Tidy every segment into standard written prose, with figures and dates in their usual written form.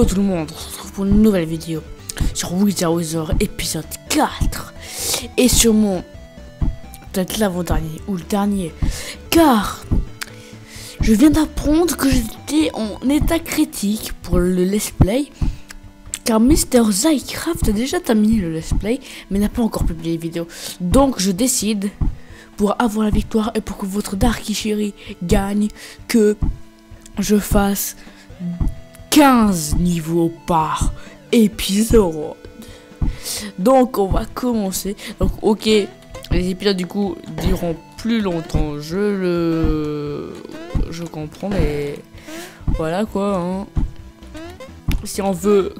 Yo tout le monde, on se retrouve pour une nouvelle vidéo sur Wither Wither épisode 4. Et sur mon, peut-être l'avant-dernier ou le dernier, car je viens d'apprendre que j'étais en état critique pour le let's play. Car Mr. Zycraft a déjà terminé le let's play, mais n'a pas encore publié les vidéos. Donc je décide, pour avoir la victoire et pour que votre Darky Chéri gagne, que je fasse 15 niveaux par épisode. Donc on va commencer. Donc ok, les épisodes du coup dureront plus longtemps. Je comprends, mais voilà quoi hein. Si on veut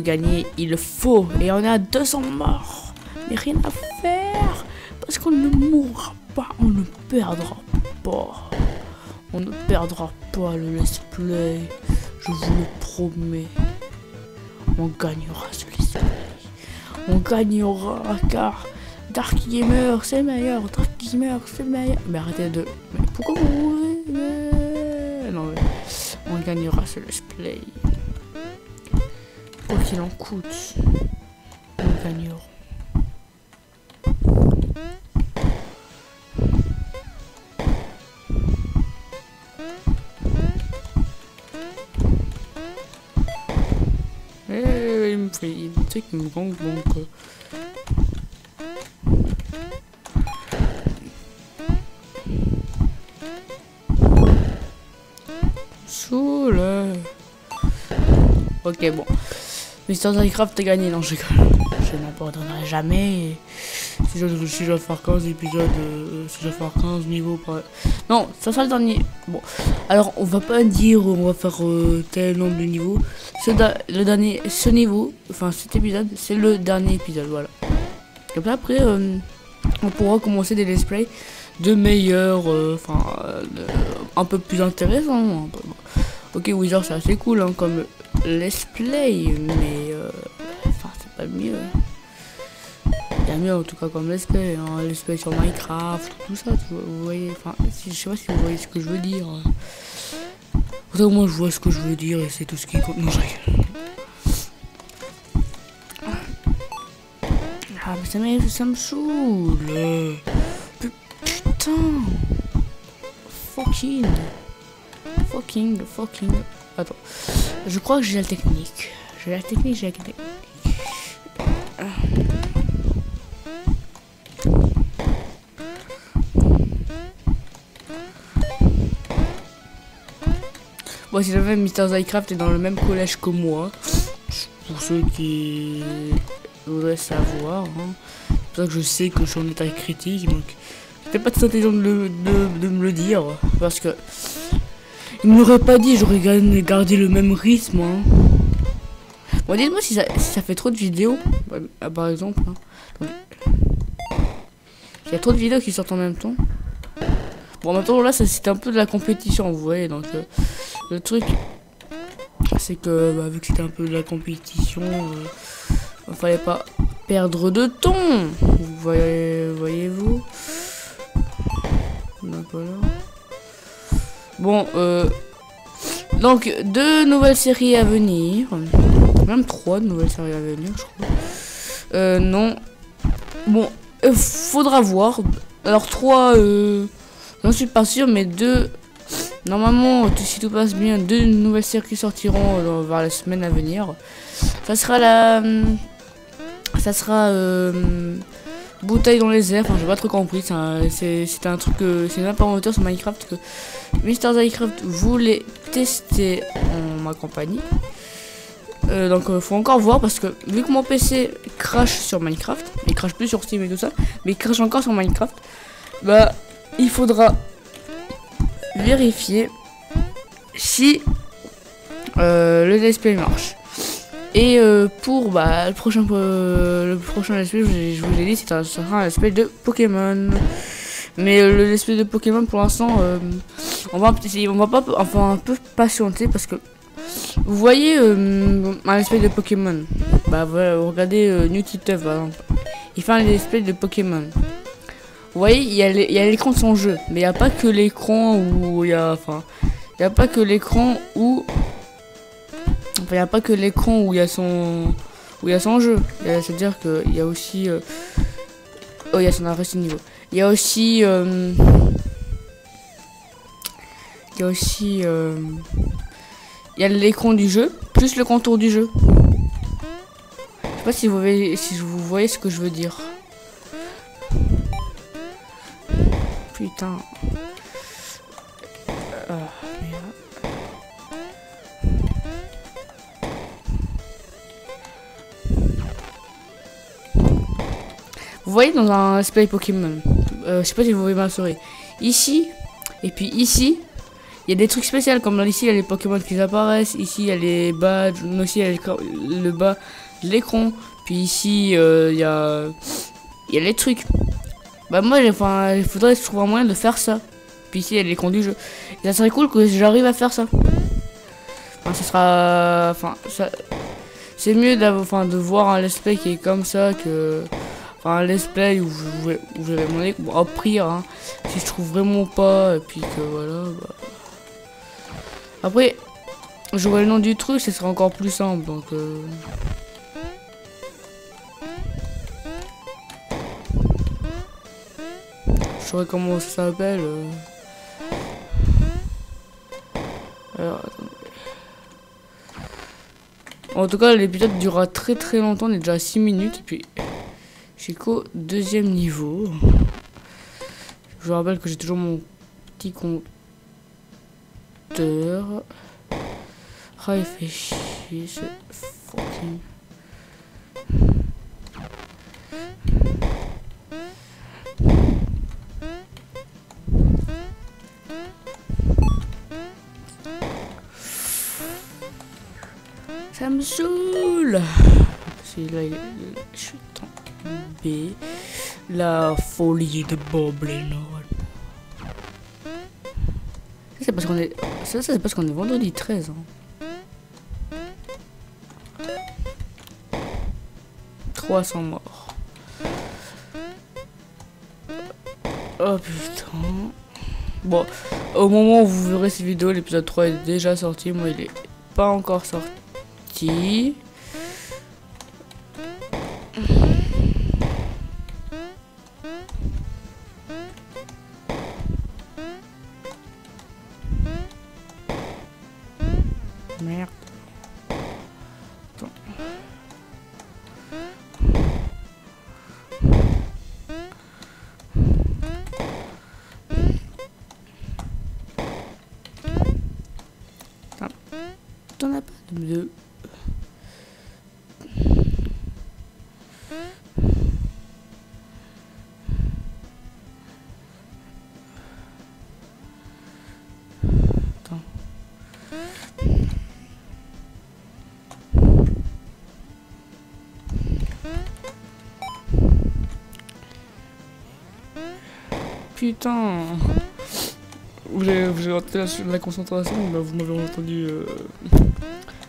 gagner, il faut. Et on est à 200 morts. Mais rien à faire. Parce qu'on ne mourra pas. On ne perdra pas. On ne perdra pas le let's play. Je vous le promets. On gagnera ce let's play. On gagnera car Darky Gamer c'est meilleur. Darky Gamer c'est meilleur. Mais arrêtez de... Mais pourquoi vous... Non mais... On gagnera ce let's play. Quoi qu'il en coûte. On gagnera. Il me fait... Tu sais qu'il me gangue donc... Soule. Ok bon. Mr. Zycraft a gagné. Non je n'abandonnerai jamais. Si je dois faire 15 épisodes, si je dois faire 15 niveaux par... Non, ça sera le dernier. Bon, alors on va pas dire on va faire tel nombre de niveaux. Ce niveau, enfin cet épisode, c'est le dernier épisode, voilà. Comme ça après, on pourra commencer des let's play de meilleurs, un peu plus intéressants. Ok, Wither c'est assez cool hein, comme let's play, mais c'est pas mieux. Il y a mieux en tout cas comme let's play, hein, let's play sur Minecraft, tout ça, vous voyez, je sais pas si vous voyez ce que je veux dire. Pourtant moi je vois ce que je veux dire et c'est tout ce qui compte. Non je rigole. Ah mais ça me saoule. Putain. Fucking. Attends. Je crois que j'ai la technique. Bon, si jamais Mr. Zycraft est dans le même collège que moi, pour ceux qui voudraient savoir, hein, c'est pour ça que je sais que je suis en état critique, donc c'était pas très intelligent de me le dire, parce que il me l'aurait pas dit, j'aurais gardé le même rythme. Hein. Bon, dites-moi si ça fait trop de vidéos, par exemple. Hein. Il y a trop de vidéos qui sortent en même temps. Bon, maintenant là, c'était un peu de la compétition, vous voyez, donc le truc, c'est que vu que c'était un peu de la compétition, il fallait pas perdre de temps. Voyez-vous. Donc voilà. Bon, donc 2 nouvelles séries à venir, même 3 nouvelles séries à venir, je crois. Non, bon, faudra voir. Alors 3, j'en suis pas sûr, mais 2. Normalement, si tout passe bien, 2 nouvelles séries qui sortiront vers la semaine à venir. Ça sera bouteille dans les airs. Enfin, j'ai pas trop compris. C'est un truc, c'est une app en moteur sur Minecraft que Mr. Zycraft voulait tester en ma compagnie. Donc, faut encore voir parce que vu que mon PC crash sur Minecraft, il crash plus sur Steam et tout ça, mais il crash encore sur Minecraft, bah, il faudra vérifier si le let's play marche. Et pour le prochain let's play, je vous ai dit, ça sera un let's play de Pokémon. Mais le let's play de Pokémon pour l'instant, on va pas, enfin un peu patienter parce que vous voyez un let's play de Pokémon. Bah voilà, regardez NewTiteuf par exemple. Il fait un let's play de Pokémon. Vous voyez, il y a l'écran de son jeu, mais il n'y a pas que l'écran où il y a pas que l'écran où Enfin, il n'y a pas que l'écran où il y a son jeu. C'est-à-dire qu'il y a aussi oh, il y a son adresse niveau. Il y a aussi il y a l'écran du jeu plus le contour du jeu. Je sais pas si vous voyez ce que je veux dire. Putain. Merde. Vous voyez dans un display Pokémon, je sais pas si vous voyez ma souris. Ici, et puis ici, il y a des trucs spéciaux comme ici il y a les Pokémon qui apparaissent, ici il y a les badges, aussi il y a le bas de l'écran, puis ici il y a les trucs. Bah moi, il faudrait que je trouve un moyen de faire ça. Puis ici il y a l'écran du jeu. Et ça serait cool que j'arrive à faire ça. Enfin, ce sera, ça, c'est mieux de voir un let's play qui est comme ça que. Enfin, un let's play où je vais demander à prier, hein, si je trouve vraiment pas, et puis que voilà. Bah. Après, j'aurai le nom du truc, ce sera encore plus simple, donc. Je saurais comment ça s'appelle. Alors, attendez. En tout cas, l'épisode durera très longtemps, on est déjà à 6 minutes, et puis. J'ai qu'au 2e niveau. Je vous rappelle que j'ai toujours mon petit compteur. Ah, il fait chier ce fucking. Ça me saoule. C'est là, je suis tombé. La folie de Bob Lennon. Ça c'est parce qu'on est. Ça c'est parce qu'on est vendredi 13. Hein. 300 morts. Oh putain. Bon, au moment où vous verrez cette vidéo, l'épisode 3 est déjà sorti. Moi, il est pas encore sorti. Merde. Attends. T'en as pas de deux. Attends. Putain. Vous avez entendu la concentration, bah vous m'avez entendu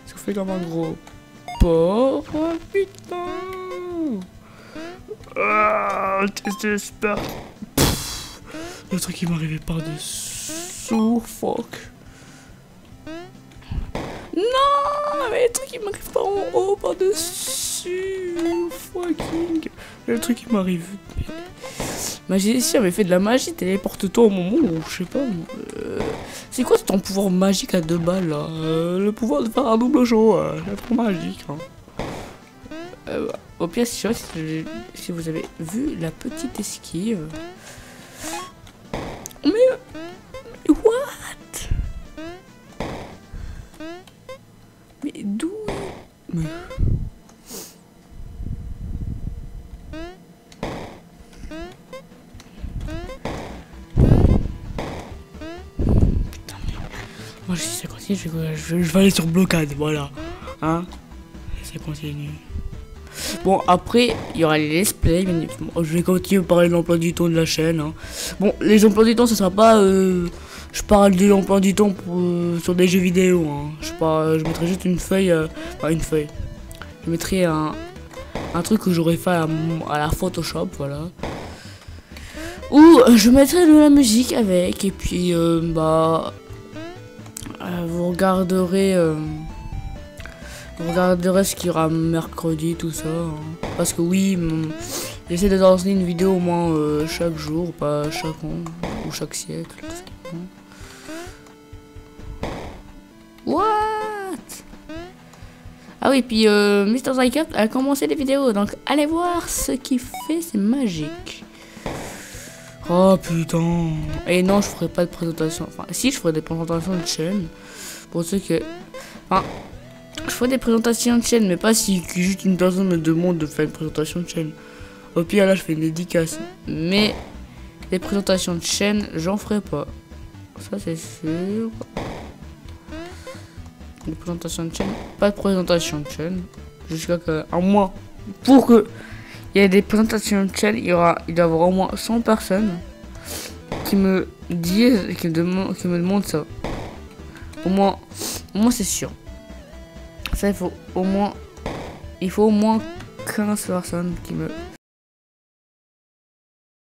ça fait comme un gros porc. Oh putain. Ah, j'espère. Le truc qui m'arrivait par dessous. Fuck. Non, mais le truc qui m'arrive pas en haut par dessus. Fucking. Le truc qui m'arrive. Magicien avait fait de la magie, téléporte-toi au moment où, je sais pas, c'est quoi ton pouvoir magique à 2 balles là? Le pouvoir de faire un double show, c'est trop magique. Hein. Au pire, si vous avez vu la petite esquive. Mais what? Mais d'où? Mais... Moi, si ça continue, je vais aller sur blocade, voilà. Hein? Ça continue. Bon, après, il y aura les let's play. Je vais continuer à parler de l'emploi du temps de la chaîne. Hein. Bon, les emplois du temps, ça sera pas... je parle de l'emploi du temps sur des jeux vidéo. Hein. Je mettrai juste une feuille... enfin, une feuille. Je mettrai un truc que j'aurais fait à la Photoshop, voilà. Ou je mettrai de la musique avec. Et puis, bah... vous regarderez Je regarderai ce qu'il y aura mercredi, tout ça. Hein. Parce que oui, j'essaie de lancer une vidéo au moins chaque jour, pas chaque an ou chaque siècle. Tout ça. What? Ah oui, puis Mr. Zycraft a commencé les vidéos, donc allez voir ce qu'il fait, c'est magique. Oh putain. Et non, je ferai pas de présentation. Enfin, si, je ferai des présentations de chaîne. Pour ceux que... Enfin, je ferai des présentations de chaîne, mais pas si juste une personne me demande de faire une présentation de chaîne. Au pire, là, je fais une dédicace. Mais les présentations de chaîne, j'en ferai pas. Ça, c'est sûr. Les présentations de chaîne, pas de présentation de chaîne. Jusqu'à que, à moins, pour que il y ait des présentations de chaîne, il doit y avoir au moins 100 personnes qui me disent, qui me demandent ça. Au moins c'est sûr. Ça, il faut au moins 15 personnes qui me